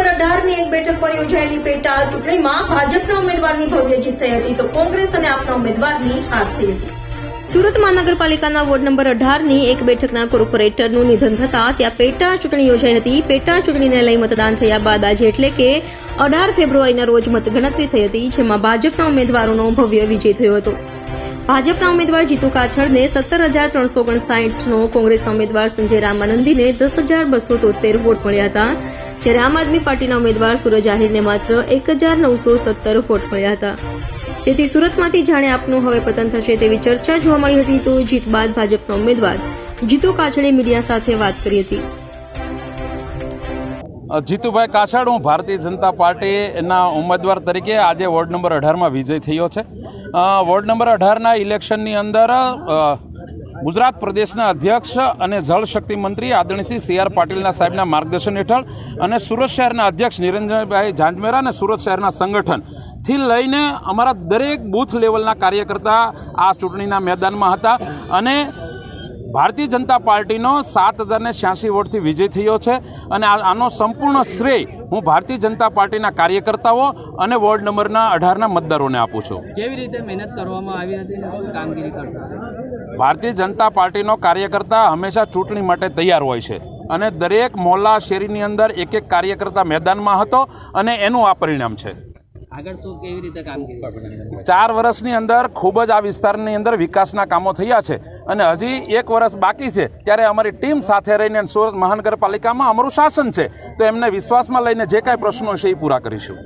Number 18ની એક બેઠક પર યોજાયેલી પેટા ચૂંટણીમાં ભાજપના ઉમેદવારની ભવ્ય જીત થઈ હતી તો કોંગ્રેસ અને આપના ઉમેદવારની હાર થઈ હતી। સુરત મહાનગરપાલિકાના વોર્ડ નંબર 18ની એક બેઠકના કોર્પોરેટરનું નિધન થતાં ત્યાં પેટા ચૂંટણી યોજાઈ હતી। પેટા ચૂંટણીને લઈ મતદાન થયા બાદ આજે એટલે કે 18 ફેબ્રુઆરીના રોજ મતગણતરી થઈ હતી, જેમાં ભાજપના ઉમેદવારોનો ભવ્ય વિજય થયો હતો। ભાજપના ઉમેદવાર જીતુ કાછડને 17,359નો, કોંગ્રેસના ઉમેદવાર સંજય રામાનંદીને 10,273 વોટ મળ્યા હતા, જ્યારે આમ આદમી પાર્ટીના ઉમેદવાર સુરજ આહિરને માત્ર 1,917 વોટ મળ્યા હતા, જેથી સુરતમાંથી જાણે આપનું હવે પતન થશે તેવી ચર્ચા જોવા મળી હતી। તો જીત બાદ ભાજપના ઉમેદવાર જીતુ કાછડે મીડિયા સાથે વાત કરી હતી। જીતુભાઈ કાછડ, હું ભારતીય જનતા પાર્ટીના ઉમેદવાર તરીકે આજે વોર્ડ નંબર 18માં વિજય થયો છે। વોર્ડ નંબર 18ના ઇલેક્શનની અંદર ગુજરાત પ્રદેશના અધ્યક્ષ અને જળશક્તિ મંત્રી આદરણીય શ્રી CR પાટીલના સાહેબના માર્ગદર્શન હેઠળ અને સુરત શહેરના અધ્યક્ષ નિરંજનભાઈ ઝાંઝમેરા અને સુરત શહેરના સંગઠનથી લઈને અમારા દરેક બૂથ લેવલના કાર્યકર્તા આ ચૂંટણીના મેદાનમાં હતા અને ભારતીય જનતા પાર્ટીનો 7,086 વોટથી વિજય થયો છે અને આનો સંપૂર્ણ શ્રેય હું ભારતીય જનતા પાર્ટીના કાર્યકર્તાઓ અને વોર્ડ નંબરના 18ના મતદારોને આપું છું। કેવી રીતે મહેનત કરવામાં આવી હતી અને શું કામગીરી કરશે? ભારતીય જનતા પાર્ટીનો કાર્યકર્તા હંમેશા ચૂંટણી માટે તૈયાર હોય છે અને દરેક મોહલ્લા શેરીની અંદર એક એક કાર્યકર્તા મેદાનમાં હતો અને એનું આ પરિણામ છે। આગળ શું કેવી રીતે કામગીરી? 4 વર્ષની અંદર ખૂબ જ આ વિસ્તારની અંદર વિકાસના કામો થયા છે અને હજી 1 વર્ષ બાકી છે, ત્યારે અમારી ટીમ સાથે રહીને સુરત મહાનગરપાલિકામાં અમારું શાસન છે, તો એમને વિશ્વાસમાં લઈને જે કાંઈ પ્રશ્નો છે એ પૂરા કરીશું।